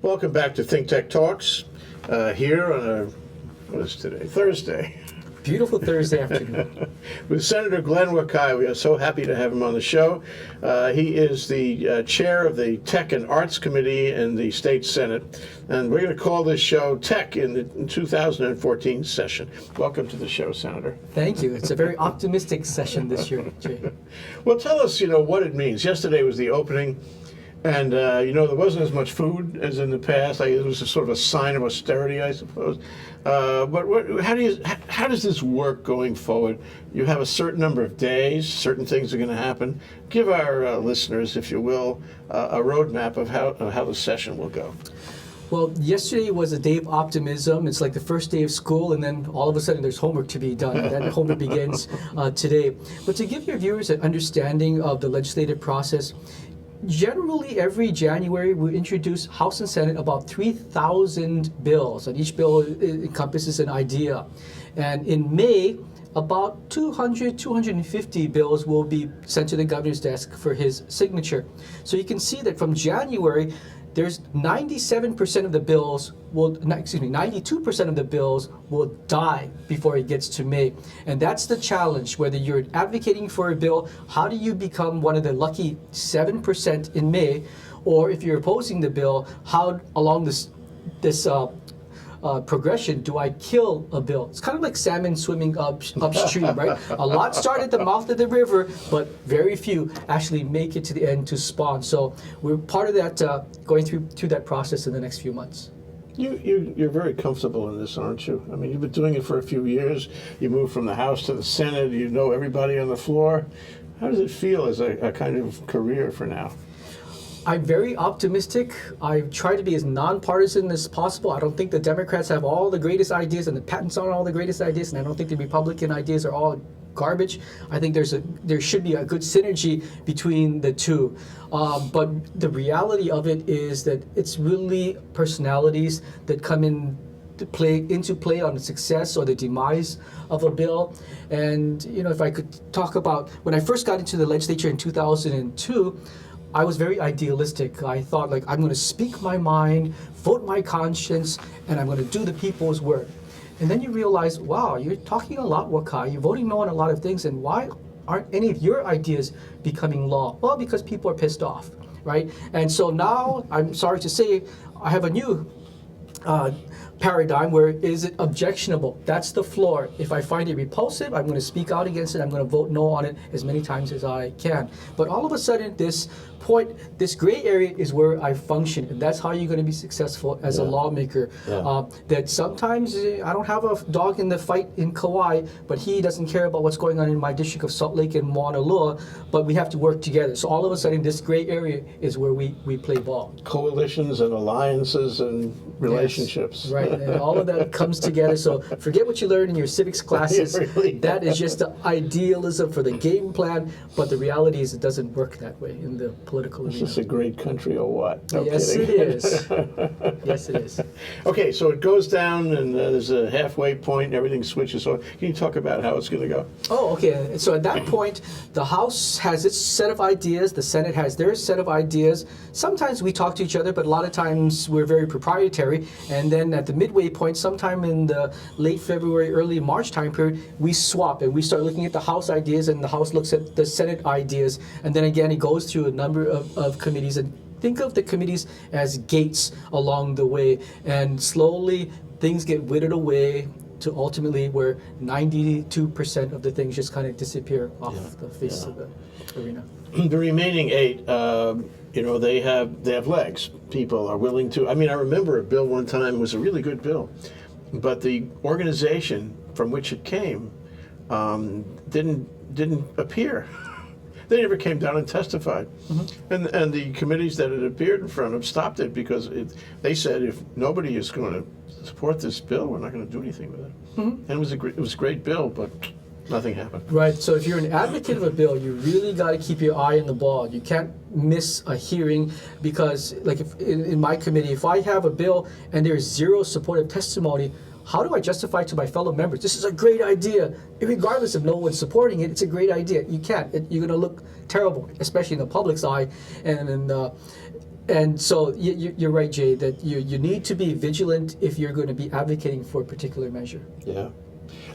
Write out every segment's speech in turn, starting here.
Welcome back to Think Tech Talks here on what is today? Thursday. Beautiful Thursday afternoon. With Senator Glenn Wakai. We are so happy to have him on the show. He is the chair of the Tech and Arts Committee in the State Senate. And we're going to call this show Tech in the 2014 session. Welcome to the show, Senator. Thank you. It's a very optimistic session this year, Jay. Well, tell us, what it means. Yesterday was the opening. And, there wasn't as much food as in the past. It was a sort of a sign of austerity, I suppose. But how does this work going forward? You have a certain number of days, certain things are going to happen. Give our listeners, if you will, a roadmap of how the session will go. Well, yesterday was a day of optimism. It's like the first day of school, and then all of a sudden there's homework to be done. That homework begins today. But to give your viewers an understanding of the legislative process, generally, every January, we introduce House and Senate about 3,000 bills, and each bill encompasses an idea. And in May, about 250 bills will be sent to the governor's desk for his signature. So you can see that from January, there's 97% of the bills 92% of the bills will die before it gets to May. And that's the challenge. Whether you're advocating for a bill, how do you become one of the lucky 7% in May? Or if you're opposing the bill, how along this progression do I kill a bill? It's kind of like salmon swimming upstream, right? A lot start at the mouth of the river, but very few actually make it to the end to spawn. So we're part of that, going through that process in the next few months. You're very comfortable in this, aren't you? I mean, you've been doing it for a few years. You moved from the House to the Senate. You know everybody on the floor. How does it feel as a kind of career for now? I'm very optimistic. I try to be as nonpartisan as possible. I don't think the Democrats have all the greatest ideas and the patents on all the greatest ideas, and I don't think the Republican ideas are all garbage. I think there should be a good synergy between the two. But the reality of it is that it's really personalities that come into play on the success or the demise of a bill. And if I could talk about when I first got into the legislature in 2002, I was very idealistic. I thought, I'm going to speak my mind, vote my conscience, and I'm going to do the people's work. And then you realize, wow, you're talking a lot, Wakai. You're voting no on a lot of things, and why aren't any of your ideas becoming law? Well, because people are pissed off, right? And so now, I'm sorry to say, I have a new paradigm where is it objectionable? That's the floor. If I find it repulsive, I'm going to speak out against it. I'm going to vote no on it as many times as I can. But all of a sudden, this gray area is where I function, and that's how you're going to be successful as a lawmaker. That sometimes I don't have a dog in the fight in Kauai, but he doesn't care about what's going on in my district of Salt Lake and Mauna Loa, but we have to work together. So all of a sudden, this gray area is where we play ball. Coalitions and alliances and relationships. Yes, right, and all of that comes together. So forget what you learned in your civics classes. That is just the idealism for the game plan, but the reality is it doesn't work that way in the political arena. Is this a great country or what? No yes, kidding. It is. Yes, it is. Okay, so it goes down and there's a halfway point and everything switches. So can you talk about how it's going to go? Oh, okay. So at that point, the House has its set of ideas. The Senate has their set of ideas. Sometimes we talk to each other, but a lot of times we're very proprietary. And then at the midway point, sometime in the late February, early March time period, we swap and we start looking at the House ideas and the House looks at the Senate ideas. And then again, it goes through a number of committees. And think of the committees as gates along the way. And slowly things get whittled away to ultimately where 92% of the things just kind of disappear off the face of the arena. The remaining 8, they have legs. People are willing to. I mean, I remember a bill one time was a really good bill, but the organization from which it came didn't appear. They never came down and testified. Mm-hmm. And the committees that it appeared in front of stopped it because they said if nobody is going to support this bill, we're not going to do anything with it. Mm-hmm. And it was a great bill, but nothing happened. Right. So if you're an advocate of a bill, you really got to keep your eye on the ball. You can't miss a hearing because, like if, in my committee, if I have a bill and there's zero supportive testimony, how do I justify to my fellow members, this is a great idea, regardless of no one supporting it, it's a great idea. You can't. You're going to look terrible, especially in the public's eye. And And so you're right, Jay, that you need to be vigilant if you're going to be advocating for a particular measure. Yeah.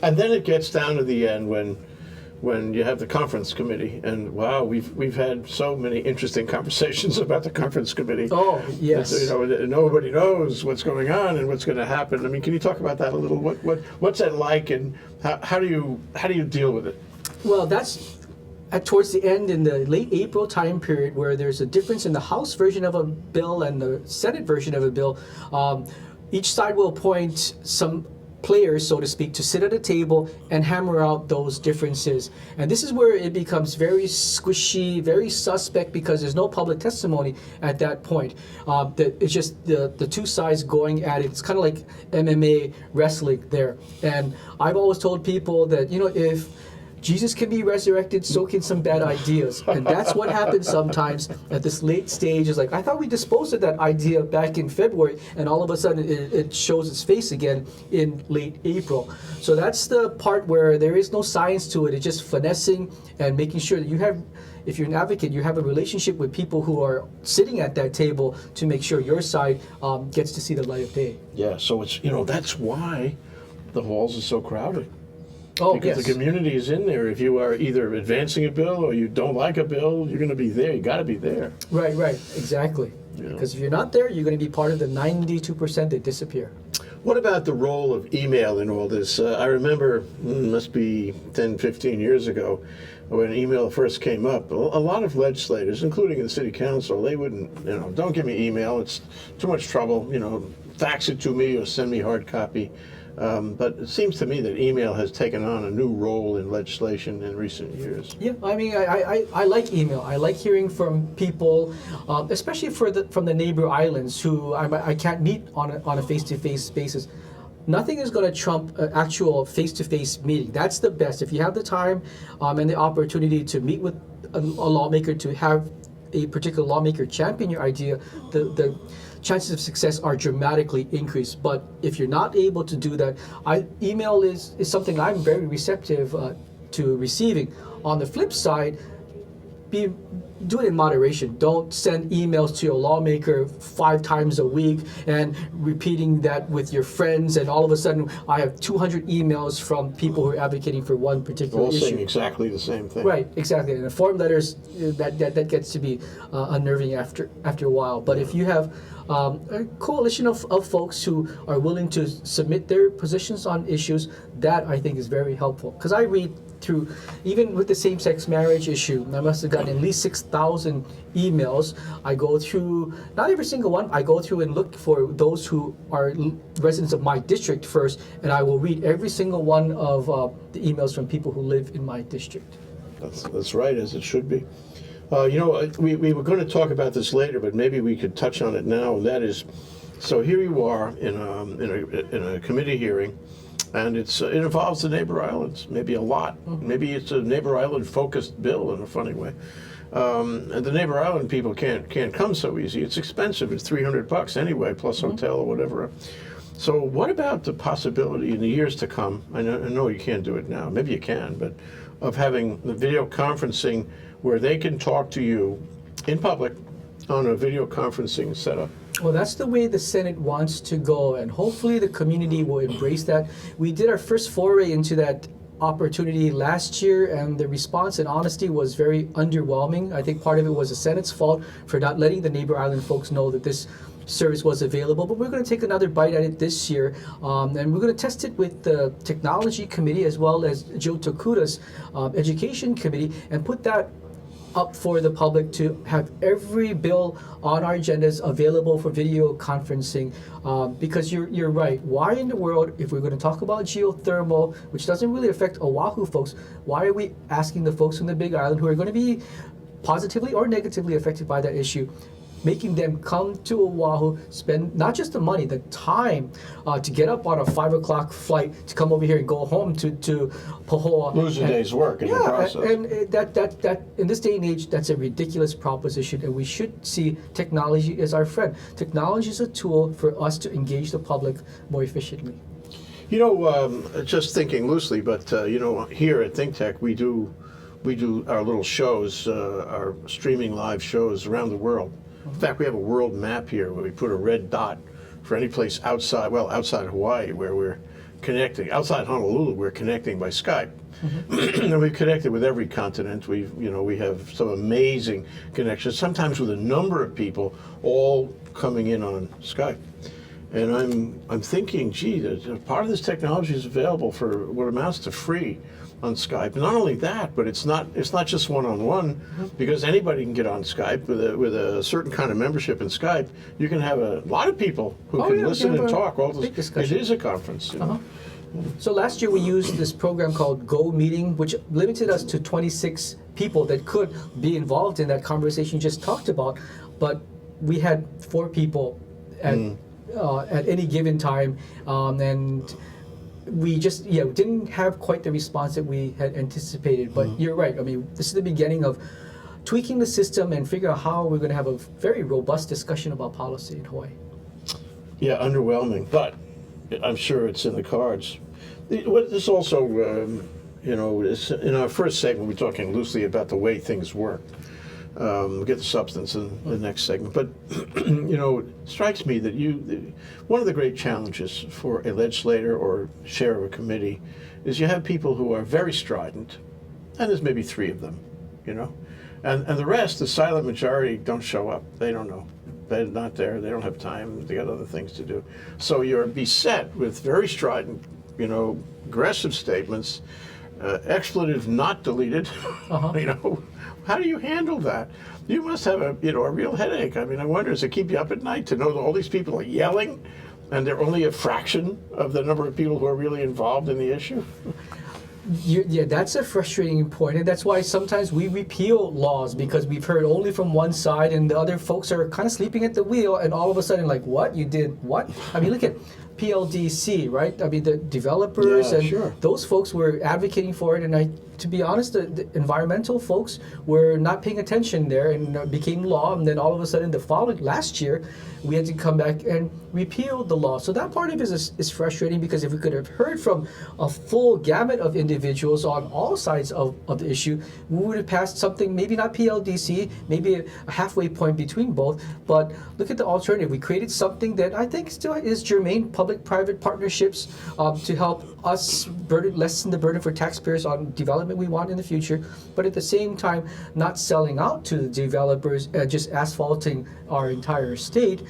And then it gets down to the end when you have the conference committee, and wow, we've had so many interesting conversations about the conference committee. Oh, yes. Nobody knows what's going on and what's going to happen. I mean, can you talk about that a little? What's that like, and how do you deal with it? Well, that's towards the end in the late April time period where there's a difference in the House version of a bill and the Senate version of a bill. Each side will appoint some players, so to speak, to sit at a table and hammer out those differences. And this is where it becomes very squishy, very suspect, because there's no public testimony at that point. It's just the two sides going at it. It's kind of like MMA wrestling there. And I've always told people that, if Jesus can be resurrected, so can some bad ideas. And that's what happens sometimes at this late stage. Is like, I thought we disposed of that idea back in February, and all of a sudden it shows its face again in late April. So that's the part where there is no science to it. It's just finessing and making sure that you have, if you're an advocate, you have a relationship with people who are sitting at that table to make sure your side gets to see the light of day. Yeah, so it's, that's why the halls are so crowded. Oh, because yes. the community is in there. If you are either advancing a bill or you don't like a bill, you're going to be there. You got to be there. Right, exactly. Because if you're not there, you're going to be part of the 92% that disappear. What about the role of email in all this? I remember, must be 10, 15 years ago, when email first came up, a lot of legislators, including the city council, they wouldn't, don't give me email. It's too much trouble. Fax it to me or send me hard copy. But it seems to me that email has taken on a new role in legislation in recent years. Yeah, I mean, I like email. I like hearing from people, especially from the neighbor islands who I can't meet on a face-to-face basis. Nothing is going to trump an actual face-to-face meeting. That's the best. If you have the time and the opportunity to meet with a lawmaker, to have a particular lawmaker champion your idea, the chances of success are dramatically increased. But if you're not able to do that, email is something I'm very receptive to receiving. On the flip side, do it in moderation. Don't send emails to your lawmaker 5 times a week and repeating that with your friends, and all of a sudden I have 200 emails from people who are advocating for one particular issue. All saying exactly the same thing. Right, exactly. And the form letters, that gets to be unnerving after a while. But if you have a coalition of folks who are willing to submit their positions on issues, that I think is very helpful. Because I read through, even with the same-sex marriage issue, I must have gotten at least 6,000 emails. I go through, not every single one, I go through and look for those who are residents of my district first, and I will read every single one of the emails from people who live in my district. That's right, as it should be. We were going to talk about this later, but maybe we could touch on it now. And that is, so here you are in a committee hearing, and it involves the neighbor islands, maybe a lot. Mm-hmm. Maybe it's a neighbor island focused bill in a funny way. And the neighbor island people can't come so easy. It's expensive. It's $300 anyway, plus hotel or whatever. So what about the possibility in the years to come? I know you can't do it now. Maybe you can, but of having the video conferencing where they can talk to you in public on a video conferencing setup. Well, that's the way the Senate wants to go, and hopefully the community will embrace that. We did our first foray into that opportunity last year, and the response and honesty was very underwhelming. I think part of it was the Senate's fault for not letting the neighbor island folks know that this service was available, but we're going to take another bite at it this year, and we're going to test it with the Technology Committee as well as Joe Tokuda's Education Committee, and put that up for the public to have every bill on our agendas available for video conferencing, because you're right. Why in the world, if we're going to talk about geothermal, which doesn't really affect Oahu folks, why are we asking the folks from the Big Island who are going to be positively or negatively affected by that issue, making them come to Oahu, spend not just the money, the time to get up on a 5 o'clock flight to come over here and go home to Pahoa. Lose a day's work in the process. And that in this day and age, that's a ridiculous proposition, and we should see technology as our friend. Technology is a tool for us to engage the public more efficiently. Just thinking loosely, but here at Think Tech, we do our little shows, our streaming live shows around the world. In fact, we have a world map here where we put a red dot for any place outside, well, outside Hawaii, where we're connecting. Outside Honolulu, we're connecting by Skype. And we've connected with every continent. We have some amazing connections, sometimes with a number of people all coming in on Skype. And I'm thinking, gee, part of this technology is available for what amounts to free on Skype. And not only that, but it's not just one-on-one, because anybody can get on Skype with a certain kind of membership in Skype. You can have a lot of people who can listen and talk. It is a conference. You know? So last year we used this program called Go Meeting, which limited us to 26 people that could be involved in that conversation you just talked about. But we had 4 people at any given time, and we just didn't have quite the response that we had anticipated. But you're right. I mean, this is the beginning of tweaking the system and figure out how we're going to have a very robust discussion about policy in Hawaii. Yeah, underwhelming, but I'm sure it's in the cards. This also, in our first segment, we're talking loosely about the way things work. We'll get the substance in the next segment. But, it strikes me that one of the great challenges for a legislator or chair of a committee is you have people who are very strident, and there's maybe 3 of them, and the rest, the silent majority, don't show up. They don't know. They're not there. They don't have time. They got other things to do. So you're beset with very strident, aggressive statements, expletive not deleted. How do you handle that? You must have a real headache. I mean, I wonder, does it keep you up at night to know that all these people are yelling, and they're only a fraction of the number of people who are really involved in the issue? Yeah, that's a frustrating point, and that's why sometimes we repeal laws, because we've heard only from one side and the other folks are kind of sleeping at the wheel, and all of a sudden, like, what? You did what? I mean, look at PLDC, right? I mean, the developers those folks were advocating for it, and to be honest, the environmental folks were not paying attention there, and became law, and then all of a sudden, last year, we had to come back and repeal the law. So that part of it is frustrating, because if we could have heard from a full gamut of individuals on all sides of the issue, we would have passed something, maybe not PLDC, maybe a halfway point between both, but look at the alternative. We created something that I think still is germane, public-private partnerships to help us lessen the burden for taxpayers on development we want in the future, but at the same time, not selling out to the developers, just asphalting our entire state.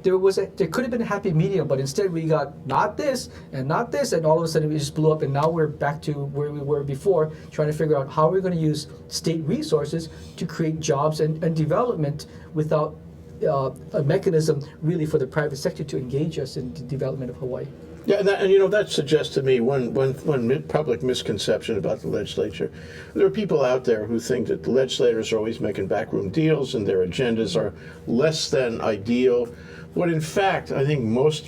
There could have been a happy medium, but instead we got not this, and all of a sudden we just blew up, and now we're back to where we were before, trying to figure out how we're going to use state resources to create jobs and development without a mechanism really for the private sector to engage us in the development of Hawaii. Yeah, that suggests to me one public misconception about the legislature. There are people out there who think that the legislators are always making backroom deals and their agendas are less than ideal. When in fact, I think most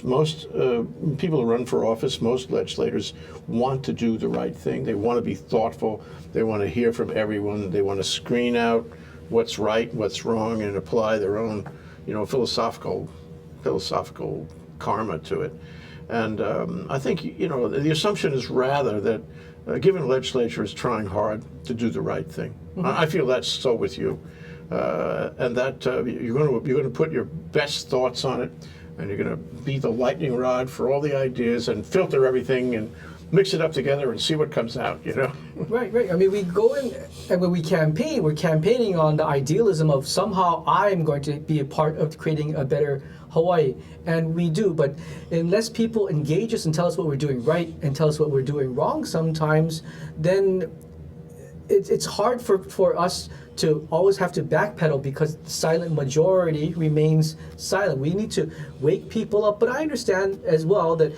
people who run for office, most legislators want to do the right thing. They want to be thoughtful. They want to hear from everyone. They want to screen out what's right, what's wrong, and apply their own, philosophical karma to it. And I think, the assumption is rather that given the legislature is trying hard to do the right thing. I feel that's so with you. And that you're going to put your best thoughts on it, and you're going to be the lightning rod for all the ideas and filter everything and mix it up together and see what comes out, Right. I mean, we go in, and when we campaign, we're campaigning on the idealism of somehow I'm going to be a part of creating a better Hawaii, and we do, but unless people engage us and tell us what we're doing right and tell us what we're doing wrong sometimes, then it's hard for us to always have to backpedal, because the silent majority remains silent. We need to wake people up, but I understand as well that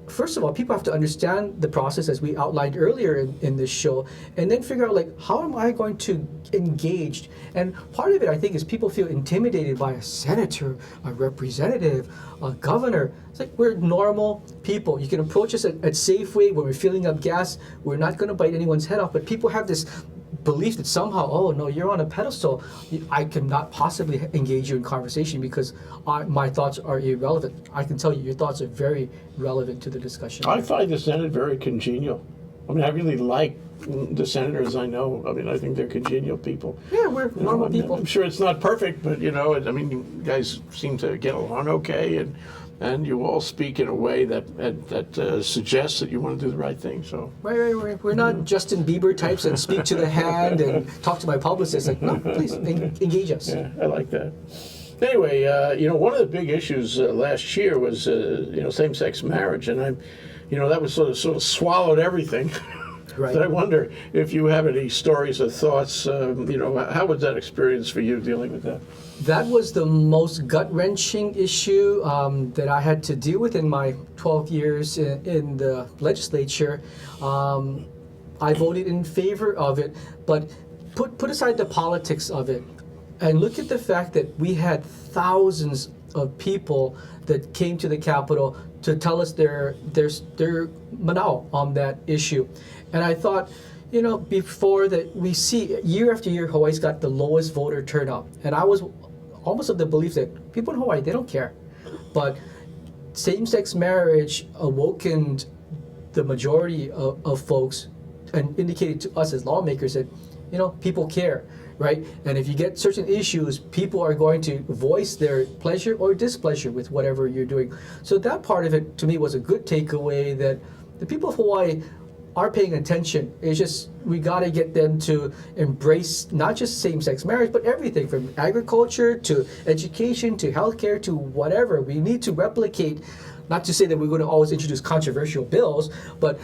first of all, people have to understand the process as we outlined earlier in this show, and then figure out, how am I going to engage? And part of it, I think, is people feel intimidated by a senator, a representative, a governor. It's like, we're normal people. You can approach us at Safeway when we're filling up gas. We're not going to bite anyone's head off, but people have this belief that somehow, oh no, you're on a pedestal, I cannot possibly engage you in conversation because my thoughts are irrelevant. I can tell you, your thoughts are very relevant to the discussion. I find the Senate very congenial. I mean, I really like the senators I know. I mean, I think they're congenial people. Yeah, we're You know, normal people. I'm sure it's not perfect, but I mean, you guys seem to get along okay, and you all speak in a way that suggests that you want to do the right thing. So Right. We're not Justin Bieber types that speak to the hand and talk to my publicist. Like, no, please engage us. yeah, I like that. Anyway, one of the big issues last year was same-sex marriage, and that was sort of swallowed everything. Right. But I wonder if you have any stories or thoughts. How was that experience for you dealing with that? That was the most gut-wrenching issue that I had to deal with in my 12 years in the legislature. I voted in favor of it, but put aside the politics of it, and look at the fact that we had thousands of people that came to the Capitol to tell us their manao on that issue. And I thought, before that, we see year after year Hawaii's got the lowest voter turnout. And I was almost of the belief that people in Hawaii, they don't care. But same-sex marriage awokened the majority of folks and indicated to us as lawmakers that, people care, right? And if you get certain issues, people are going to voice their pleasure or displeasure with whatever you're doing. So that part of it, to me, was a good takeaway that the people of Hawaii are paying attention. It's just we got to get them to embrace not just same-sex marriage, but everything from agriculture to education to healthcare to whatever. We need to replicate, not to say that we're going to always introduce controversial bills, but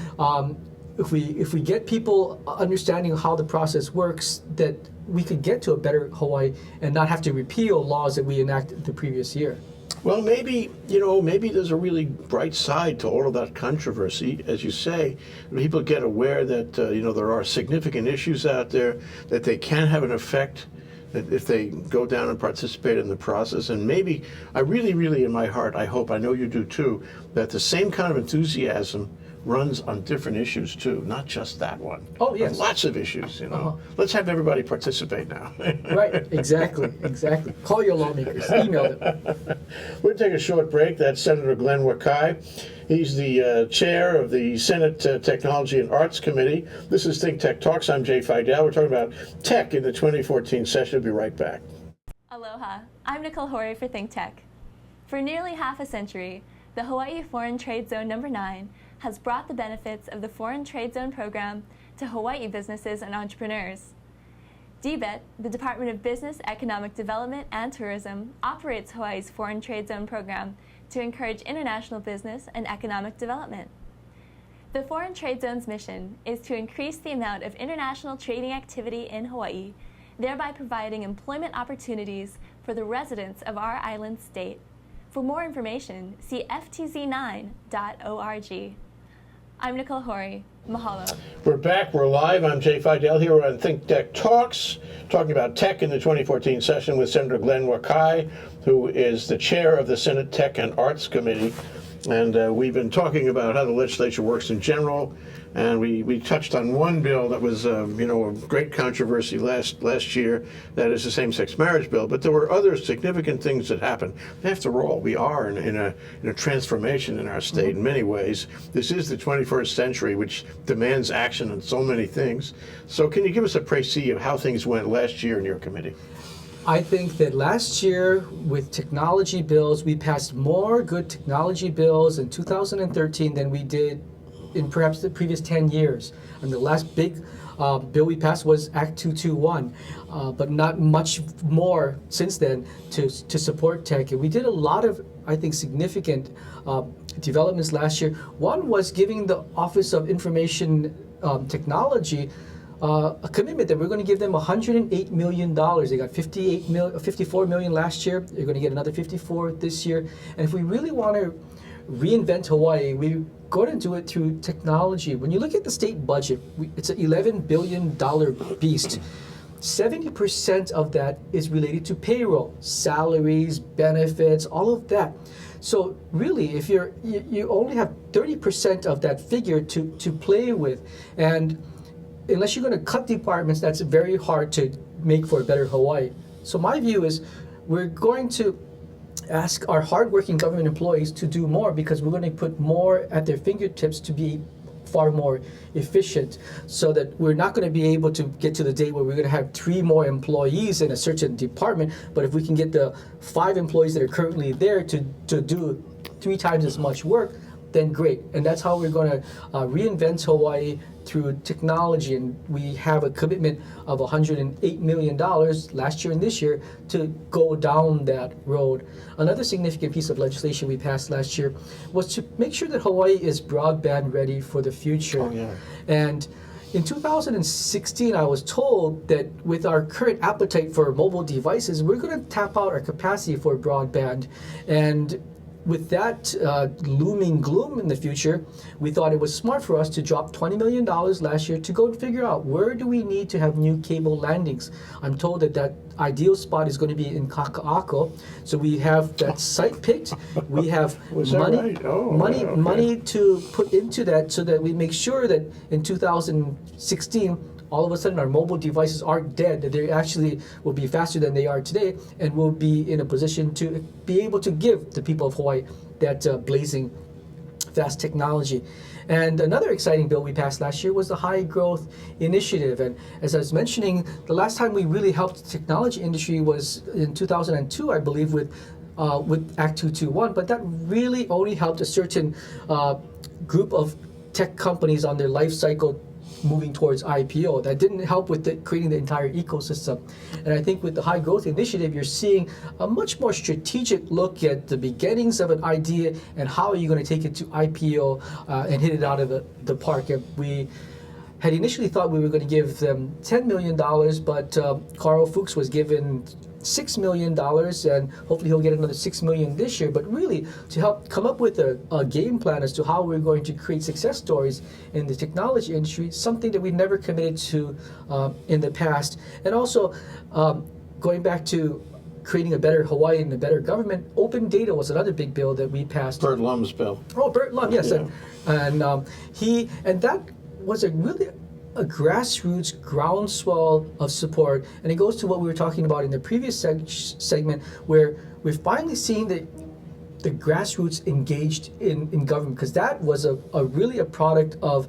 if we get people understanding how the process works, that we could get to a better Hawaii and not have to repeal laws that we enacted the previous year. Well, maybe there's a really bright side to all of that controversy, as you say. People get aware that there are significant issues out there, that they can have an effect that if they go down and participate in the process. And maybe, I really in my heart, I hope, I know you do too, that the same kind of enthusiasm runs on different issues too, not just that one. Oh, yes. Lots of issues, Let's have everybody participate now. Right, exactly. Call your lawmakers, email them. We'll take a short break. That's Senator Glenn Wakai. He's the chair of the Senate Technology and Arts Committee. This is Think Tech Talks. I'm Jay Fidell. We're talking about tech in the 2014 session. We'll be right back. Aloha, I'm Nicole Horry for Think Tech. For nearly half a century, the Hawaii Foreign Trade Zone No. 9 has brought the benefits of the Foreign Trade Zone program to Hawaii businesses and entrepreneurs. DBET, the Department of Business, Economic Development, and Tourism, operates Hawaii's Foreign Trade Zone program to encourage international business and economic development. The Foreign Trade Zone's mission is to increase the amount of international trading activity in Hawaii, thereby providing employment opportunities for the residents of our island state. For more information, see ftz9.org. I'm Nicole Horry. Mahalo. We're back. We're live. I'm Jay Fidell here on Think Tech Talks, talking about tech in the 2014 session with Senator Glenn Wakai, who is the chair of the Senate Tech and Arts Committee. And we've been talking about how the legislature works in general. And we touched on one bill that was, a great controversy last year. That is the same-sex marriage bill. But there were other significant things that happened. After all, we are in a transformation in our state in many ways. This is the 21st century, which demands action on so many things. So can you give us a précis of how things went last year in your committee? I think that last year with technology bills, we passed more good technology bills in 2013 than we did in perhaps the previous 10 years. And the last big bill we passed was Act 221, but not much more since then to support tech. And we did a lot of, I think, significant developments last year. One was giving the Office of Information Technology a commitment that we're going to give them $108 million. They got 54 million last year. They're going to get another 54 this year. And if we really want to reinvent Hawaii, we go to do it through technology. When you look at the state budget, it's an $11 billion beast. 70% of that is related to payroll, salaries, benefits, all of that. So really, if you only have 30% of that figure to play with, and unless you're going to cut departments, that's very hard to make for a better Hawaii. So my view is we're going to ask our hardworking government employees to do more because we're going to put more at their fingertips to be far more efficient, so that we're not going to be able to get to the day where we're going to have 3 more employees in a certain department, but if we can get the 5 employees that are currently there to do 3 times as much work, then great. And that's how we're going to reinvent Hawaii through technology, and we have a commitment of $108 million last year and this year to go down that road. Another significant piece of legislation we passed last year was to make sure that Hawaii is broadband ready for the future. Oh, yeah. And in 2016, I was told that with our current appetite for mobile devices, we're going to tap out our capacity for broadband. And with that looming gloom in the future, we thought it was smart for us to drop $20 million last year to go figure out where do we need to have new cable landings. I'm told that that ideal spot is going to be in Kaka'ako. So we have that site picked. We have money to put into that, so that we make sure that in 2016, all of a sudden our mobile devices aren't dead, that they actually will be faster than they are today, and will be in a position to be able to give the people of Hawaii that blazing fast technology. And another exciting bill we passed last year was the High Growth Initiative. And as I was mentioning, the last time we really helped the technology industry was in 2002, I believe, with Act 221, but that really only helped a certain group of tech companies on their life cycle moving towards IPO. That didn't help with creating the entire ecosystem. And I think with the High Growth Initiative, you're seeing a much more strategic look at the beginnings of an idea and how are you going to take it to IPO and hit it out of the park. And we had initially thought we were going to give them $10 million, but Carl Fuchs was given $6 million, and hopefully he'll get another $6 million this year, but really to help come up with a game plan as to how we're going to create success stories in the technology industry, something that we've never committed to in the past. And also going back to creating a better Hawaii and a better government, open data was another big bill that we passed. Bert Lum's bill. Oh, Bert Lum, yes. Yeah. And that was a grassroots groundswell of support, and it goes to what we were talking about in the previous segment, where we're finally seeing the grassroots engaged in government, because that was really a product of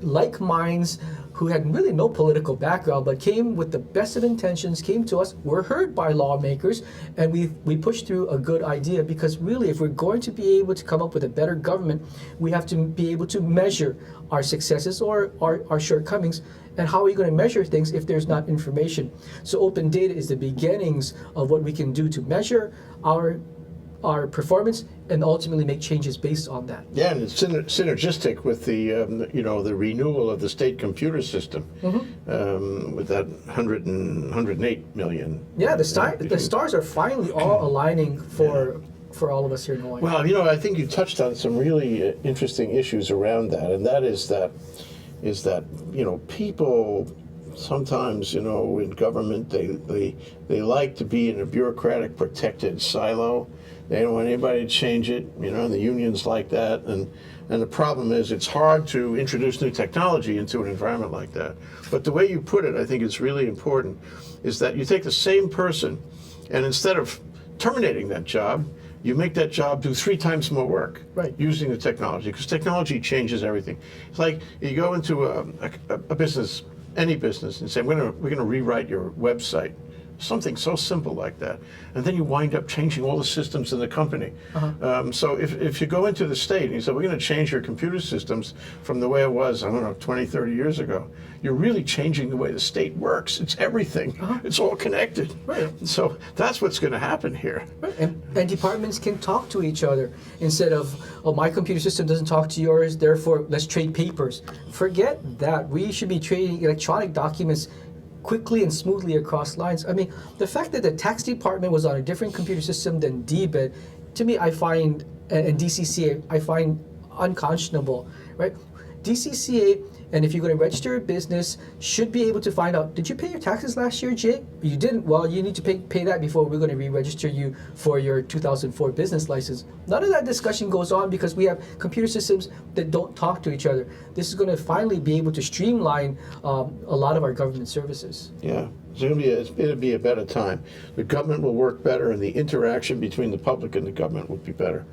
like minds who had really no political background, but came with the best of intentions, came to us, were heard by lawmakers, and we pushed through a good idea. Because really, if we're going to be able to come up with a better government, we have to be able to measure our successes or our shortcomings. And how are we going to measure things if there's not information? So open data is the beginnings of what we can do to measure our performance and ultimately make changes based on that. Yeah, and it's synergistic with the the renewal of the state computer system, with that 108 million. Yeah, the stars are finally all aligning for all of us here in Hawaii. Well, I think you touched on some really interesting issues around that, and that is that people sometimes in government they like to be in a bureaucratic protected silo. They don't want anybody to change it, the unions like that. And the problem is it's hard to introduce new technology into an environment like that. But the way you put it, I think it's really important, is that you take the same person and instead of terminating that job, you make that job do 3 times more work using the technology, because technology changes everything. It's like you go into a business, any business, and say, we're going to rewrite your website. Something so simple like that, and then you wind up changing all the systems in the company. So if you go into the state and you say, we're going to change your computer systems from the way it was, 20, 30 years ago, you're really changing the way the state works. It's everything. It's all connected. Right. So that's what's going to happen here. Right. And departments can talk to each other instead of, my computer system doesn't talk to yours, therefore let's trade papers. Forget that. We should be trading electronic documents quickly and smoothly across lines. I mean, the fact that the tax department was on a different computer system than DBID, to me, I find, and DCCA, I find unconscionable, right? DCCA, and if you're going to register a business, should be able to find out, did you pay your taxes last year, Jay? You didn't? Well, you need to pay that before we're going to re-register you for your 2004 business license. None of that discussion goes on because we have computer systems that don't talk to each other. This is going to finally be able to streamline a lot of our government services. Yeah. It'll be a better time. The government will work better, and the interaction between the public and the government will be better.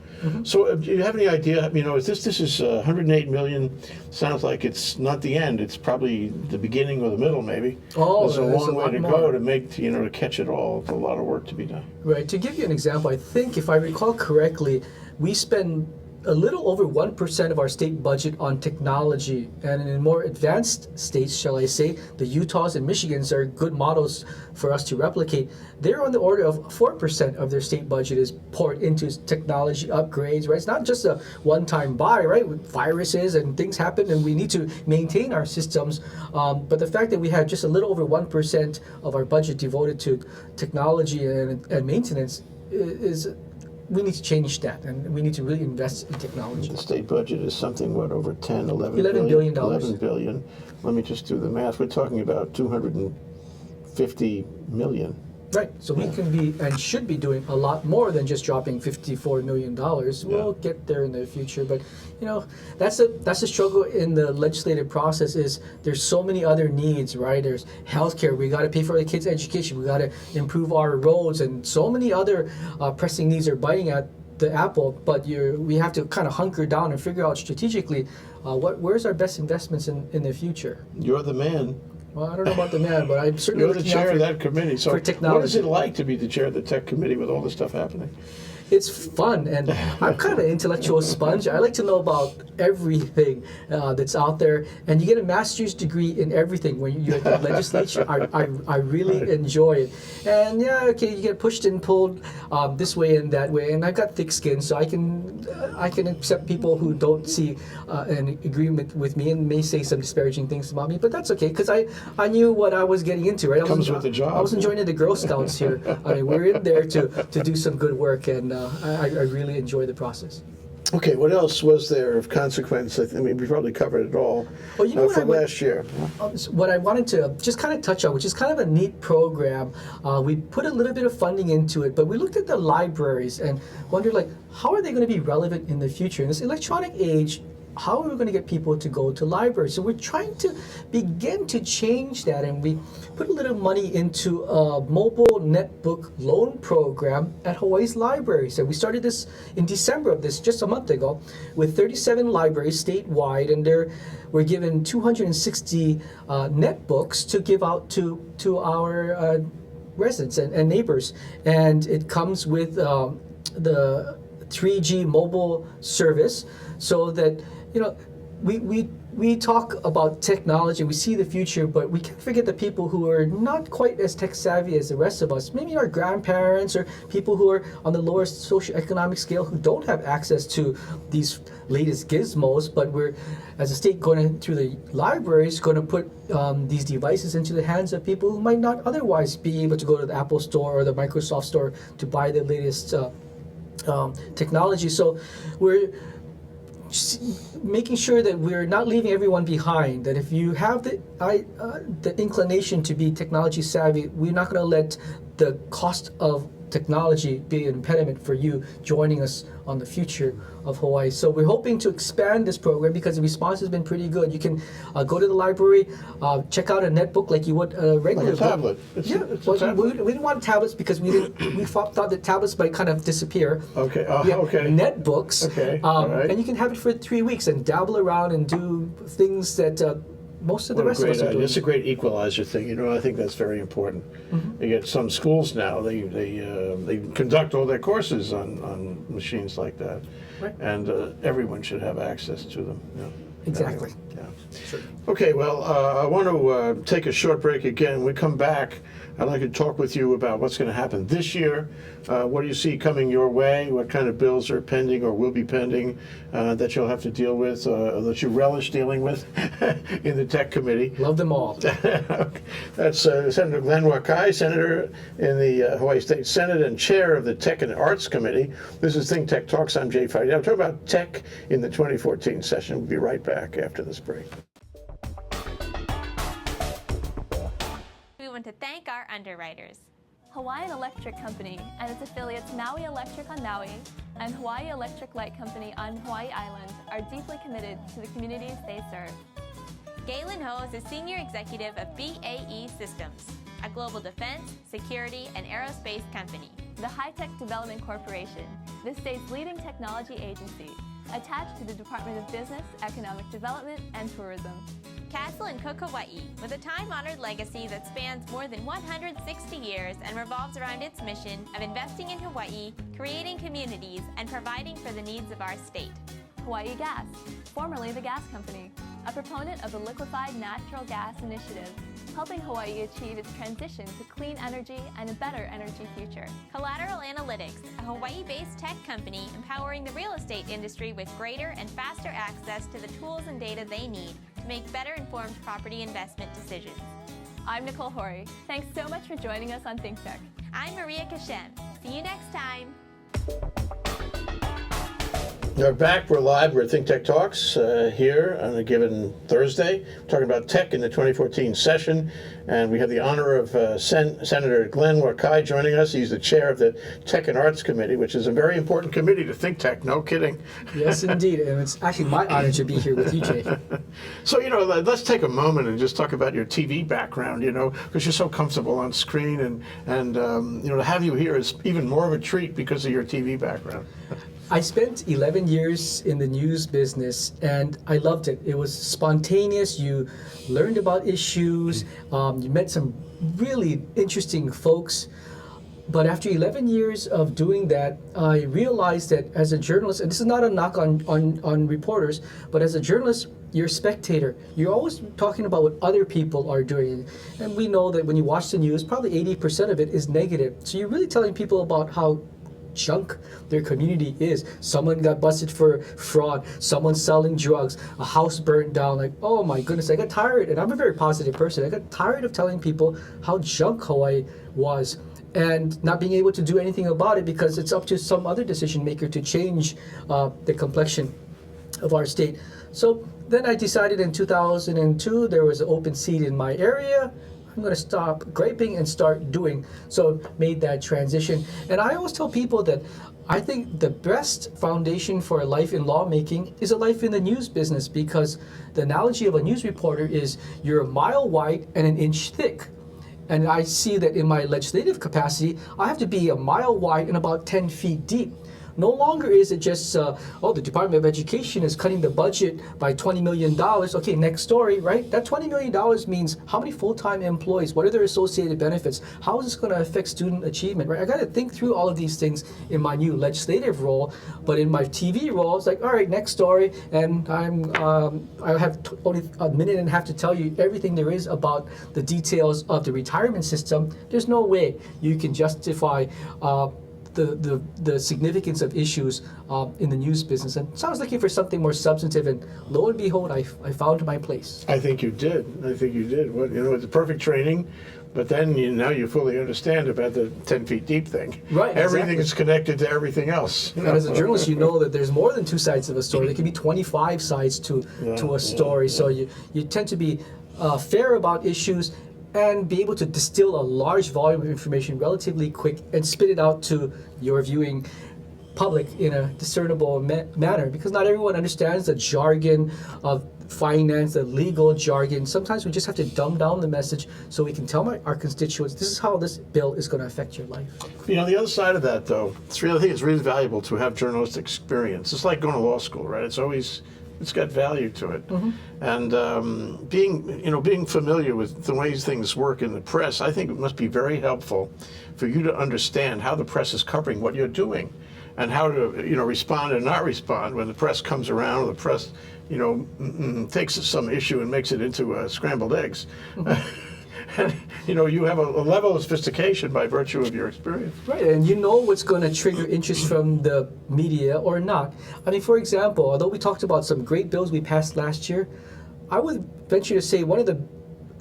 So, do you have any idea? Is this is 108 million? Sounds like it's not the end. It's probably the beginning or the middle, maybe. Oh, there's a long way lot to more. go to make to catch it all. It's a lot of work to be done. Right. To give you an example, I think if I recall correctly, we spend a little over 1% of our state budget on technology. And in more advanced states, shall I say, the Utahs and Michigans are good models for us to replicate. They're on the order of 4% of their state budget is poured into technology upgrades, right? It's not just a one-time buy, right? With viruses and things happen and we need to maintain our systems. But the fact that we have just a little over 1% of our budget devoted to technology and maintenance is we need to change that, and we need to really invest in technology. The state budget is something, over 10, 11 $11 billion. 11 billion. Let me just do the math. We're talking about 250 million. Right. So we can be and should be doing a lot more than just dropping $54 million. We'll get there in the future, but that's a struggle in the legislative process. Is there's so many other needs, right? There's healthcare. We got to pay for the kids' education. We got to improve our roads, and so many other pressing needs are biting at the apple. But we have to kind of hunker down and figure out strategically where's our best investments in the future. You're the man. Well, I don't know about the man, but I'm certainly You're the chair of that committee. So for technology. What is it like to be the chair of the tech committee with all this stuff happening? It's fun, and I'm kind of an intellectual sponge. I like to know about everything that's out there, and you get a master's degree in everything when you're at the legislature. I really enjoy it. And you get pushed and pulled this way and that way, and I've got thick skin, so I can accept people who don't see an agreement with me and may say some disparaging things about me, but that's okay, because I knew what I was getting into, right? Comes with the job. I wasn't joining the Girl Scouts here. We're in there to do some good work, and I really enjoy the process. Okay, what else was there of consequence? We probably covered it all Well, for last year. What I wanted to just kind of touch on, which is kind of a neat program, we put a little bit of funding into it, but we looked at the libraries and wondered, how are they going to be relevant in the future? In this electronic age, how are we going to get people to go to libraries? So we're trying to begin to change that, and we put a little money into a mobile netbook loan program at Hawaii's libraries. So we started this in December of this, just a month ago, with 37 libraries statewide, and we're given 260 netbooks to give out to our residents and neighbors. And it comes with the 3G mobile service, so that we talk about technology, we see the future, but we can't forget the people who are not quite as tech savvy as the rest of us. Maybe our grandparents or people who are on the lower socioeconomic scale who don't have access to these latest gizmos, but we're, as a state, going through the libraries, going to put these devices into the hands of people who might not otherwise be able to go to the Apple Store or the Microsoft Store to buy the latest technology. So we're making sure that we're not leaving everyone behind, that if you have the inclination to be technology savvy, we're not going to let the cost of technology be an impediment for you joining us on the future of Hawaii. So we're hoping to expand this program because the response has been pretty good. You can go to the library, check out a netbook like you would a regular Like a tablet. book. We didn't want tablets because we thought that tablets might kind of disappear. Okay. Okay. Netbooks. Okay. All right. And you can have it for 3 weeks and dabble around and do things that most of the rest of us are doing. It's a great equalizer thing. I think that's very important. You get some schools now, they conduct all their courses on machines like that. Right. And everyone should have access to them. Exactly. Yeah. Sure. Okay, well, I want to take a short break again. When we come back, I'd like to talk with you about what's going to happen this year. What do you see coming your way? What kind of bills are pending or will be pending that you'll have to deal with, that you relish dealing with in the Tech Committee? Love them all. That's Senator Glenn Wakai, Senator in the Hawaii State Senate and Chair of the Tech and Arts Committee. This is Think Tech Talks. I'm Jay Fidell. I'm talking about tech in the 2014 session. We'll be right back after this break. We want to thank our underwriters. Hawaiian Electric Company and its affiliates Maui Electric on Maui and Hawaii Electric Light Company on Hawaii Island are deeply committed to the communities they serve. Galen Ho is a Senior Executive of BAE Systems. a global defense, security, and aerospace company. The High-Tech Development Corporation, the state's leading technology agency, attached to the Department of Business, Economic Development, and Tourism. Castle and Cook Hawaii, with a time-honored legacy that spans more than 160 years and revolves around its mission of investing in Hawaii, creating communities, and providing for the needs of our state. Hawaii Gas, formerly the Gas Company, a proponent of the Liquefied Natural Gas Initiative, helping Hawaii achieve its transition to clean energy and a better energy future. Collateral Analytics, a Hawaii-based tech company empowering the real estate industry with greater and faster access to the tools and data they need to make better informed property investment decisions. I'm Nicole Horry. Thanks so much for joining us on Think Tech. I'm Maria Kashem. See you next time. We're back. We're live. We're at Think Tech Talks here on a given Thursday, talking about tech in the 2014 session. And we have the honor of Senator Glenn Wakai joining us. He's the chair of the Tech and Arts Committee, which is a very important committee to Think Tech. No kidding. Yes, indeed. And it's actually my honor to be here with you, Jay. So, let's take a moment and just talk about your TV background, because you're so comfortable on screen. And to have you here is even more of a treat because of your TV background. I spent 11 years in the news business and I loved it. It was spontaneous. You learned about issues. You met some really interesting folks. But after 11 years of doing that, I realized that as a journalist, and this is not a knock on reporters, but as a journalist, you're a spectator. You're always talking about what other people are doing. And we know that when you watch the news, probably 80% of it is negative. So you're really telling people about how junk their community is. Someone got busted for fraud, someone selling drugs, a house burnt down. Like, oh my goodness, I got tired, and I'm a very positive person. I got tired of telling people how junk Hawaii was and not being able to do anything about it because it's up to some other decision maker to change the complexion of our state. So then I decided in 2002 there was an open seat in my area. I'm going to stop griping and start doing. So made that transition. And I always tell people that I think the best foundation for a life in lawmaking is a life in the news business, because the analogy of a news reporter is you're a mile wide and an inch thick. And I see that in my legislative capacity, I have to be a mile wide and about 10 feet deep. No longer is it just, the Department of Education is cutting the budget by $20 million. Okay, next story, right? That $20 million means how many full-time employees? What are their associated benefits? How is this going to affect student achievement, right? I got to think through all of these things in my new legislative role, but in my TV role, it's like, all right, next story, and I have only a minute and a half to tell you everything there is about the details of the retirement system. There's no way you can justify the significance of issues in the news business. And so I was looking for something more substantive, and lo and behold, I found my place. I think you did. Well, it's a perfect training, but then now you fully understand about the 10 feet deep thing. Right, Everything exactly. is connected to everything else. And as a journalist, you know that there's more than two sides of a story. There can be 25 sides to a story. So you tend to be fair about issues and be able to distill a large volume of information relatively quick and spit it out to your viewing public in a discernible manner, because not everyone understands the jargon of finance, the legal jargon. Sometimes we just have to dumb down the message so we can tell our constituents, this is how this bill is going to affect your life. The other side of that, though, I think it's really valuable to have journalistic experience. It's like going to law school, right? It's got value to it. Mm-hmm. And being familiar with the ways things work in the press, I think it must be very helpful for you to understand how the press is covering what you're doing and how to, respond and not respond when the press comes around, or the press, takes some issue and makes it into scrambled eggs. Mm-hmm. And, you have a level of sophistication by virtue of your experience. Right, and you know what's going to trigger interest from the media or not. I mean, for example, although we talked about some great bills we passed last year, I would venture to say one of the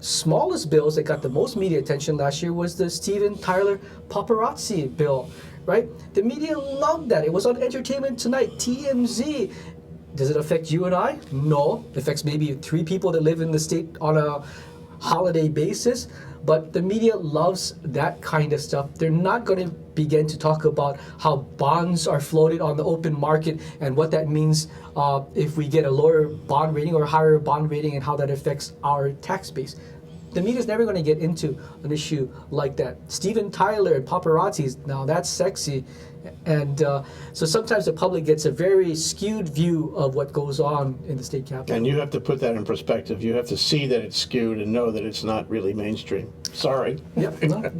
smallest bills that got the most media attention last year was the Steven Tyler paparazzi bill, right? The media loved that. It was on Entertainment Tonight, TMZ. Does it affect you and I? No. It affects maybe 3 people that live in the state on a holiday basis, but the media loves that kind of stuff. They're not going to begin to talk about how bonds are floated on the open market and what that means if we get a lower bond rating or higher bond rating and how that affects our tax base. the media's never going to get into an issue like that. Steven Tyler and paparazzis, now that's sexy. And so sometimes the public gets a very skewed view of what goes on in the state capitol. And you have to put that in perspective. You have to see that it's skewed and know that it's not really mainstream. Sorry. Yep, no.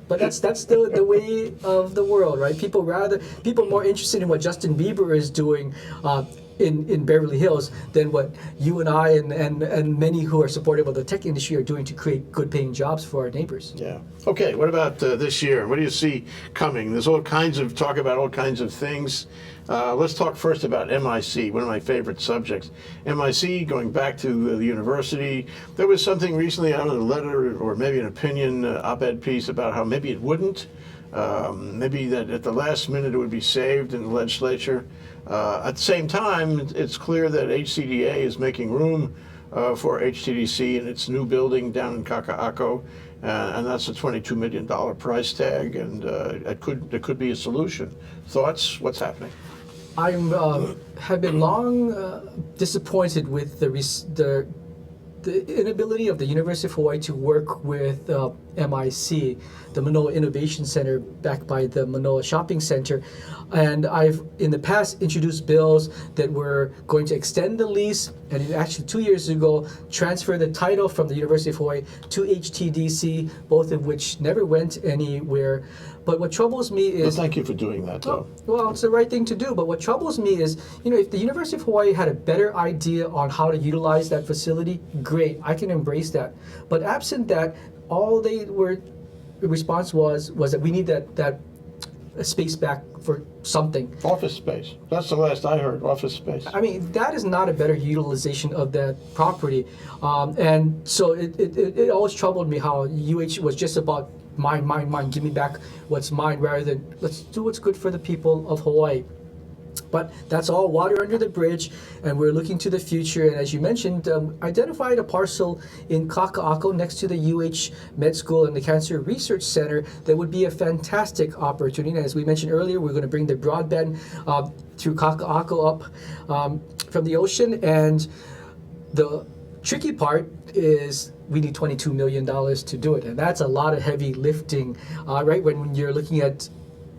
But that's the way of the world, right? People more interested in what Justin Bieber is doing in Beverly Hills than what you and I and many who are supportive of the tech industry are doing to create good paying jobs for our neighbors. Yeah. Okay, what about this year? What do you see coming? There's all kinds of talk about all kinds of things. Let's talk first about MIC, one of my favorite subjects. MIC, going back to the university, there was something recently out of the letter, or maybe an opinion op-ed piece about how maybe it wouldn't. Maybe that at the last minute it would be saved in the legislature. At the same time, it's clear that HCDA is making room for HTDC in its new building down in Kaka'ako, and that's a $22 million price tag, and it could be a solution. Thoughts? What's happening? I have been long disappointed with the inability of the University of Hawaii to work with MIC, the Manoa Innovation Center, backed by the Manoa Shopping Center. And I've, in the past, introduced bills that were going to extend the lease, and actually 2 years ago, transfer the title from the University of Hawaii to HTDC, both of which never went anywhere. But what troubles me is... Well, thank you for doing that, though. Well, it's the right thing to do, but what troubles me is, if the University of Hawaii had a better idea on how to utilize that facility, great, I can embrace that. But absent that, all the response was that we need that space back for something. Office space. That's the last I heard, office space. I mean, that is not a better utilization of that property. And so it always troubled me how UH was just about mine, give me back what's mine, rather than let's do what's good for the people of Hawaii. But that's all water under the bridge, and we're looking to the future. And as you mentioned, identified a parcel in Kaka'ako next to the UH Med School and the Cancer Research Center that would be a fantastic opportunity. And as we mentioned earlier, we're going to bring the broadband through Kaka'ako up from the ocean. And the tricky part is we need $22 million to do it. And that's a lot of heavy lifting, right? When you're looking at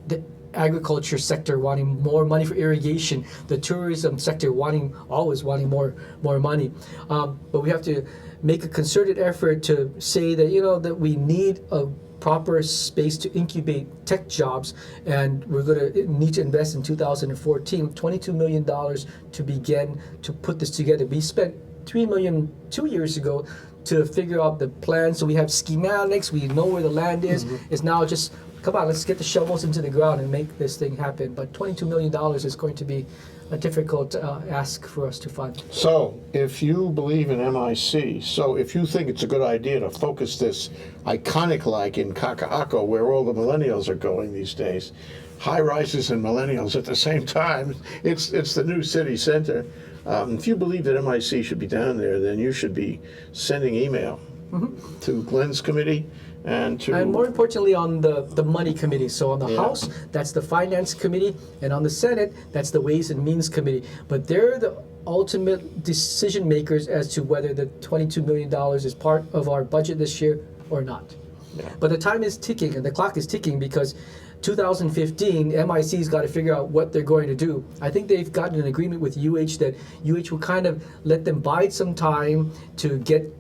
the agriculture sector wanting more money for irrigation, the tourism sector always wanting more money, but we have to make a concerted effort to say that that we need a proper space to incubate tech jobs, and we're going to need to invest in 2014 $22 million to begin to put this together. We spent $3 million 2 years ago to figure out the plan, so we have schematics, we know where the land is. It's now just, come on, let's get the shovels into the ground and make this thing happen. But $22 million is going to be a difficult ask for us to fund. So, if you believe in MIC, if you think it's a good idea to focus this iconic in Kaka'ako, where all the millennials are going these days, high rises and millennials at the same time, it's the new city center. If you believe that MIC should be down there, then you should be sending email to Glenn's committee and more importantly on the money committee. So on the House, that's the finance committee, and on the Senate, that's the ways and means committee. But they're the ultimate decision makers as to whether the $22 million is part of our budget this year or not. Yeah. But the time is ticking and the clock is ticking, because 2015, MIC's got to figure out what they're going to do. I think they've gotten an agreement with UH that UH will kind of let them bide some time to get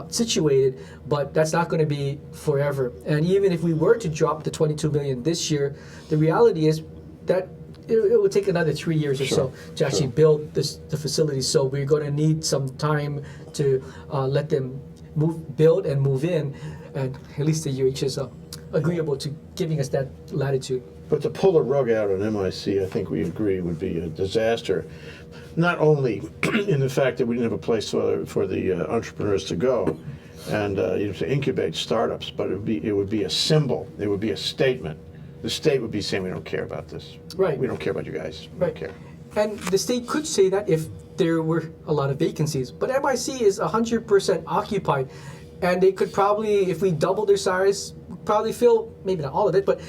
situated, but that's not going to be forever. And even if we were to drop the $22 million this year, the reality is that it would take another 3 years or so to actually build the facility. So we're going to need some time to let them build and move in, and at least the UH is agreeable to giving us that latitude. But to pull the rug out on MIC, I think we agree, would be a disaster. Not only in the fact that we didn't have a place for the entrepreneurs to go and to incubate startups, but it would be a symbol. It would be a statement. The state would be saying, we don't care about this. Right. We don't care about you guys. We don't care. And the state could say that if there were a lot of vacancies. But MIC is 100% occupied. And they could probably, if we double their size, probably fill, maybe not all of it, but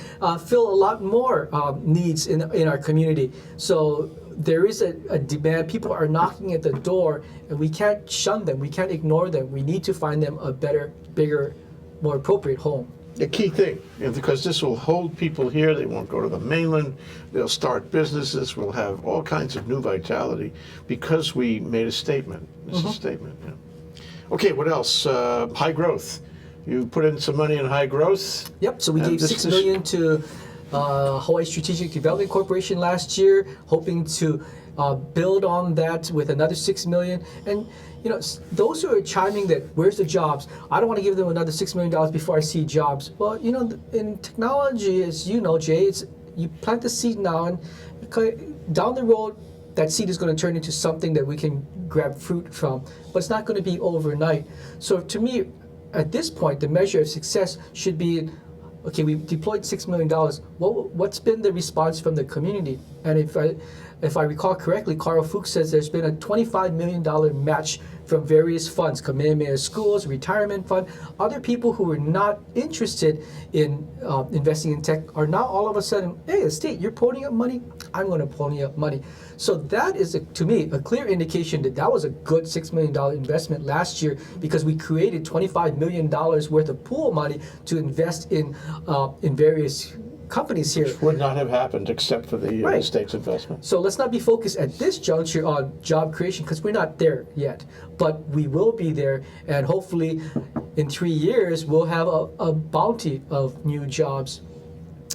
fill a lot more needs in our community. So there is a demand. People are knocking at the door, and we can't shun them. We can't ignore them. We need to find them a better, bigger, more appropriate home. The key thing, because this will hold people here. They won't go to the mainland. They'll start businesses. We'll have all kinds of new vitality because we made a statement. This is a statement. Yeah. Okay, what else? High growth. You put in some money in high growth. Yep. So we gave $6 million to Hawaii Strategic Development Corporation last year, hoping to build on that with another $6 million. And those who are chiming that, where's the jobs? I don't want to give them another $6 million before I see jobs. Well, in technology, as you know, Jay, it's you plant the seed now, and down the road, that seed is going to turn into something that we can grab fruit from. But it's not going to be overnight. So to me, at this point, the measure of success should be, okay, we deployed $6 million. What's been the response from the community? And if I recall correctly, Carl Fuchs says there's been a $25 million match from various funds, Kamehameha Schools, Retirement Fund. Other people who were not interested in investing in tech are now all of a sudden, hey, the state, you're ponying up money, I'm going to pony up money. So that is, to me, a clear indication that was a good $6 million investment last year, because we created $25 million worth of pool money to invest in various companies here. Which would not have happened except for the Right. state's investment. So let's not be focused at this juncture on job creation, because we're not there yet. But we will be there, and hopefully in 3 years we'll have a bounty of new jobs.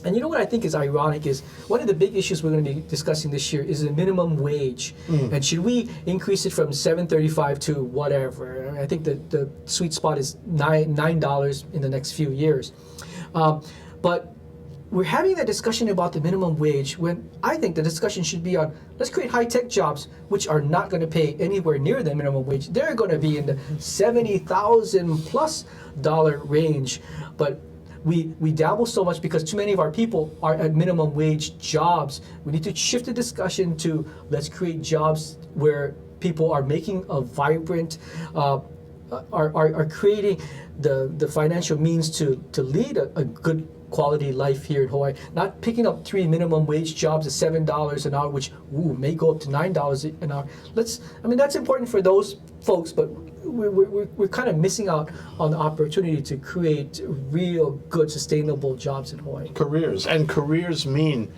And you know what I think is ironic is one of the big issues we're going to be discussing this year is the minimum wage. And should we increase it from $7.35 to whatever? I think the sweet spot is $9 in the next few years. But we're having that discussion about the minimum wage when I think the discussion should be on, let's create high-tech jobs which are not going to pay anywhere near the minimum wage. They're going to be in the $70,000 plus range. But we dabble so much because too many of our people are at minimum wage jobs. We need to shift the discussion to, let's create jobs where people are making a vibrant, are creating the financial means to lead a good quality life here in Hawaii. Not picking up 3 minimum wage jobs at $7 an hour, which may go up to $9 an hour. That's important for those folks, but we're kind of missing out on the opportunity to create real good sustainable jobs in Hawaii. Careers mean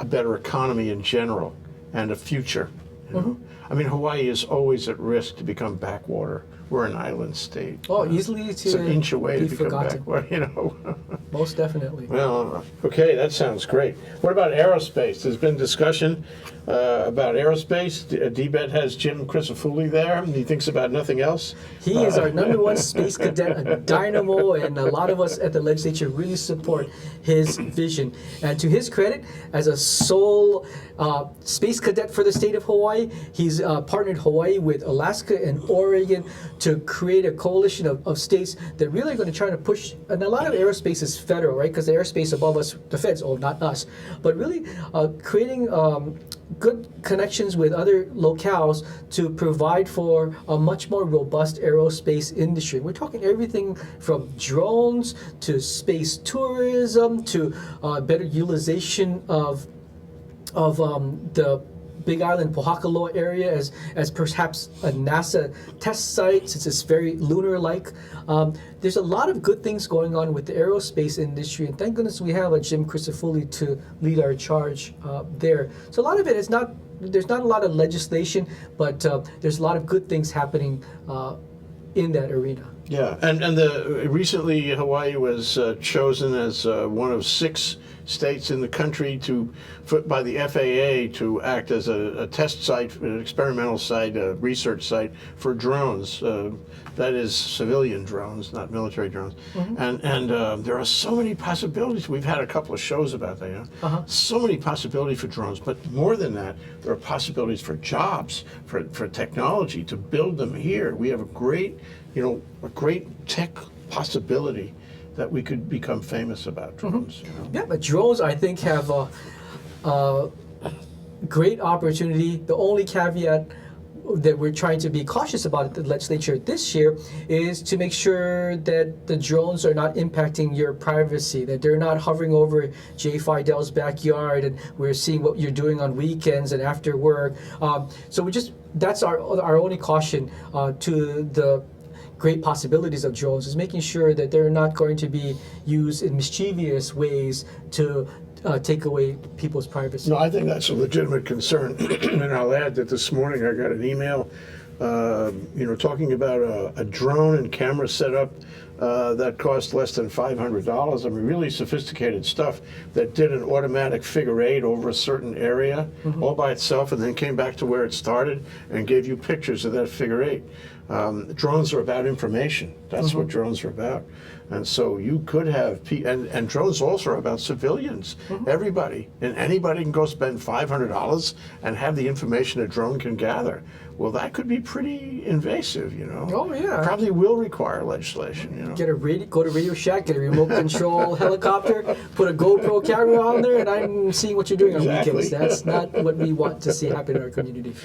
a better economy in general and a future. Hawaii is always at risk to become backwater. We're an island state. Easily to it's an inch away be to become forgotten. backwater, Most definitely. Well, okay, that sounds great. What about aerospace? There's been discussion about aerospace. DBET has Jim Crisafulli there, and he thinks about nothing else. He is our number one space cadet, a dynamo, and a lot of us at the legislature really support his vision. And to his credit, as a sole space cadet for the state of Hawaii, he's partnered Hawaii with Alaska and Oregon to create a coalition of states that really are going to try to push, and a lot of aerospace is federal, right? Because the airspace above us, the feds, not us, but really creating good connections with other locales to provide for a much more robust aerospace industry. We're talking everything from drones to space tourism to better utilization of the Big Island, Pohakaloa area as perhaps a NASA test site, since it's very lunar-like. There's a lot of good things going on with the aerospace industry, and thank goodness we have a Jim Crisafulli to lead our charge there. So a lot of it is there's not a lot of legislation, but there's a lot of good things happening in that arena. Yeah, and recently Hawaii was chosen as one of 6 states in the country by the FAA to act as a test site, an experimental site, a research site for drones. That is civilian drones, not military drones. And there are so many possibilities. We've had a couple of shows about that. So many possibilities for drones, but more than that, there are possibilities for jobs, for technology, to build them here. We have a great tech possibility that we could become famous about drones. Yeah, but drones, I think, have a great opportunity. The only caveat that we're trying to be cautious about at the legislature this year is to make sure that the drones are not impacting your privacy, that they're not hovering over Jay Fidell's backyard and we're seeing what you're doing on weekends and after work. So that's our only caution to the great possibilities of drones, is making sure that they're not going to be used in mischievous ways to take away people's privacy. No, I think that's a legitimate concern. And I'll add that this morning I got an email, talking about a drone and camera setup that cost less than $500. I mean, really sophisticated stuff that did an automatic figure eight over a certain area all by itself, and then came back to where it started and gave you pictures of that figure eight. Drones are about information. That's what drones are about. And so you could have, and drones also are about civilians. Everybody and anybody can go spend $500 and have the information a drone can gather. Well, that could be pretty invasive, Oh, yeah. Probably will require legislation, Get a go to Radio Shack, get a remote control helicopter, put a GoPro camera on there, and I'm seeing what you're doing on weekends. That's not what we want to see happen in our community.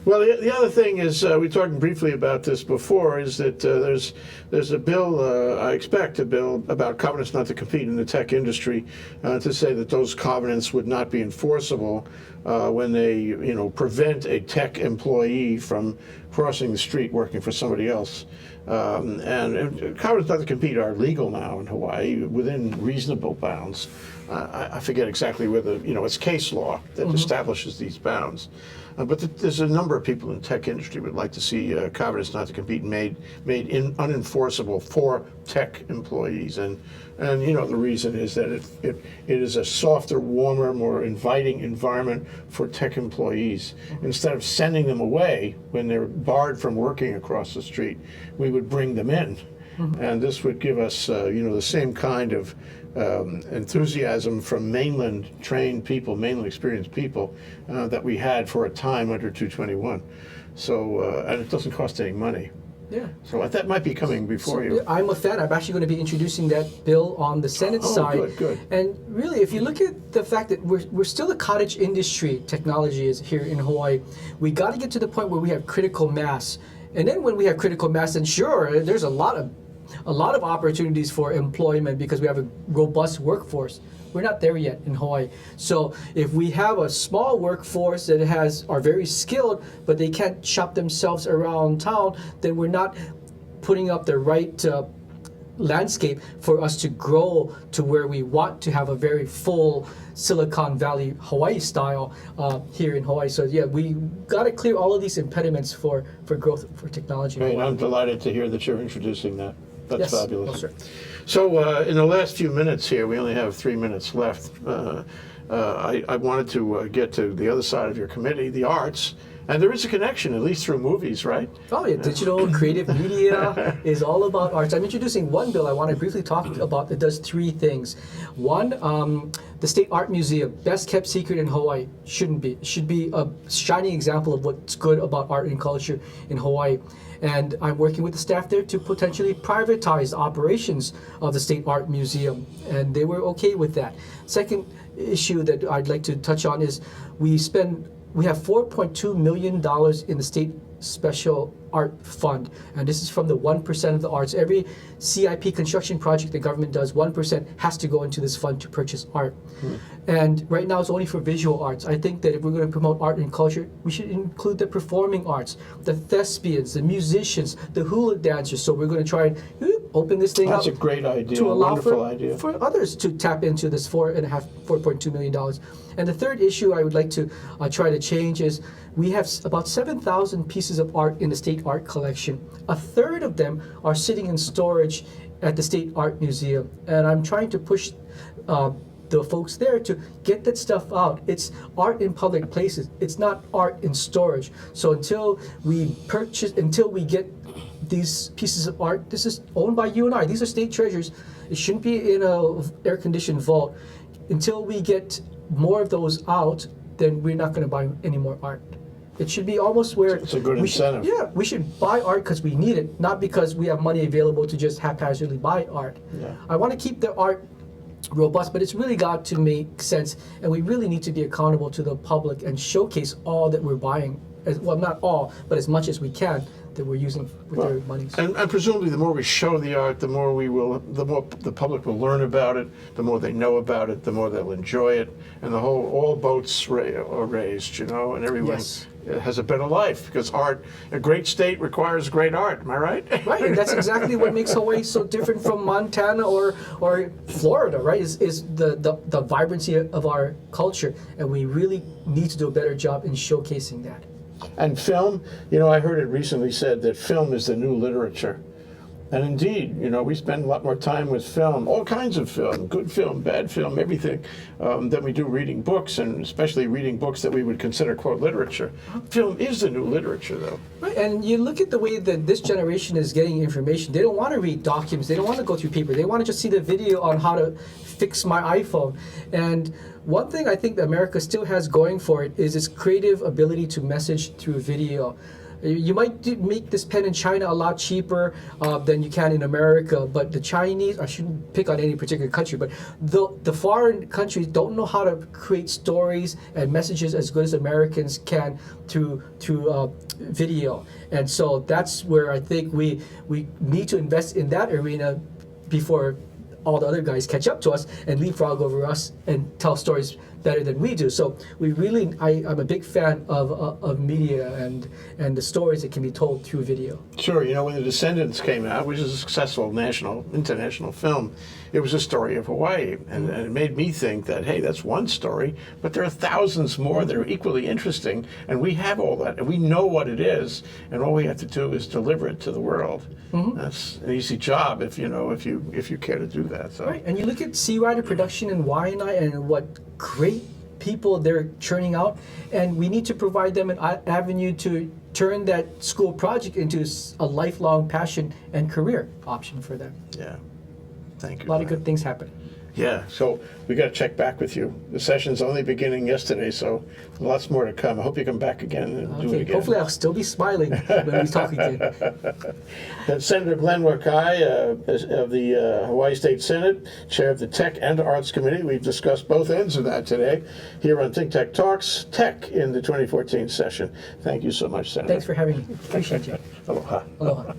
Well, the other thing is, we talked briefly about this before, is that there's a bill, I expect a bill about covenants not to compete in the tech industry, to say that those covenants would not be enforceable when they, prevent a tech employee from crossing the street working for somebody else. And covenants not to compete are legal now in Hawaii within reasonable bounds. I forget exactly whether, it's case law that establishes these bounds. But there's a number of people in the tech industry would like to see covenants not to compete made unenforceable for tech employees. And the reason is that it is a softer, warmer, more inviting environment for tech employees. Instead of sending them away when they're barred from working across the street, we would bring them in. And this would give us, the same kind of enthusiasm from mainland trained people, mainland experienced people that we had for a time under 221. So, and it doesn't cost any money. Yeah. So that might be coming before you. I'm a fan. I'm actually going to be introducing that bill on the Senate side. Good. And really, if you look at the fact that we're still a cottage industry, technology is here in Hawaii, we got to get to the point where we have critical mass. And then when we have critical mass, then sure, there's a lot of opportunities for employment because we have a robust workforce. We're not there yet in Hawaii. So if we have a small workforce that are very skilled, but they can't shop themselves around town, then we're not putting up the right landscape for us to grow to where we want to have a very full Silicon Valley Hawaii style here in Hawaii. So yeah, we got to clear all of these impediments for growth for technology. Great. I'm delighted to hear that you're introducing that. That's yes. fabulous. Oh, sure. So in the last few minutes here, we only have 3 minutes left. I wanted to get to the other side of your committee, the arts. And there is a connection, at least through movies, right? Oh yeah, digital creative media is all about arts. I'm introducing one bill I want to briefly talk about that does three things. One, the State Art Museum, best kept secret in Hawaii. Shouldn't be. It should be a shining example of what's good about art and culture in Hawaii. And I'm working with the staff there to potentially privatize operations of the State Art Museum, and they were okay with that. Second issue that I'd like to touch on is we have $4.2 million in the state special art fund, and this is from the 1% of the arts. Every CIP construction project the government does, 1% has to go into this fund to purchase art. And right now it's only for visual arts. I think that if we're going to promote art and culture, we should include the performing arts, the thespians, the musicians, the hula dancers. So we're going to try and open this thing up. That's a great idea, To allow wonderful idea. for others to tap into this $4.2 million. And the third issue I would like to try to change is we have about 7,000 pieces of art in the state art collection. A third of them are sitting in storage at the State Art Museum. And I'm trying to push the folks there to get that stuff out. It's art in public places. It's not art in storage. So until we get these pieces of art, this is owned by you and I. These are state treasures. It shouldn't be in a air-conditioned vault. Until we get more of those out, then we're not going to buy any more art. It should be almost where it's a good incentive. We should buy art because we need it, not because we have money available to just haphazardly buy art. Yeah. I want to keep the art robust, but it's really got to make sense, and we really need to be accountable to the public and showcase all that we're buying well, not all, but as much as we can that we're using with their monies. And presumably, the more we show the art, the more the public will learn about it, the more they know about it, the more they'll enjoy it, and all boats are raised, you know, and everyone Yes. has a better life because a great state requires great art. Am I right? Right, and that's exactly what makes Hawaii so different from Montana or Florida, right? Is the vibrancy of our culture, and we really need to do a better job in showcasing that. And film, you know, I heard it recently said that film is the new literature. And indeed, you know, we spend a lot more time with film, all kinds of film, good film, bad film, everything, than we do reading books, and especially reading books that we would consider, quote, literature. Film is the new literature, though. Right, and you look at the way that this generation is getting information. They don't want to read documents. They don't want to go through paper. They want to just see the video on how to fix my iPhone. And one thing I think that America still has going for it is its creative ability to message through video. You might make this pen in China a lot cheaper than you can in America, but the Chinese, I shouldn't pick on any particular country, but the foreign countries don't know how to create stories and messages as good as Americans can through video. And so that's where I think we need to invest in that arena before all the other guys catch up to us and leapfrog over us and tell stories better than we do. So we really, I'm a big fan of media and the stories that can be told through video. Sure, you know, when The Descendants came out, which is a successful international film, it was a story of Hawaii. And it made me think that, hey, that's one story, but there are thousands more that are equally interesting, and we have all that, and we know what it is, and all we have to do is deliver it to the world. That's an easy job if you care to do that. So. Right, and you look at Sea Rider production in Waianae and what great people they're churning out, and we need to provide them an avenue to turn that school project into a lifelong passion and career option for them. Yeah, thank you. A lot of good things happen. Yeah, so we got to check back with you. The session's only beginning yesterday, so lots more to come. I hope you come back again and do it again. Hopefully I'll still be smiling when we talk again. Senator Glenn Wakai of the Hawaii State Senate, chair of the Tech and Arts Committee. We've discussed both ends of that today here on Think Tech Talks, Tech in the 2014 session. Thank you so much, Senator. Thanks for having me. Appreciate you. Aloha. Aloha.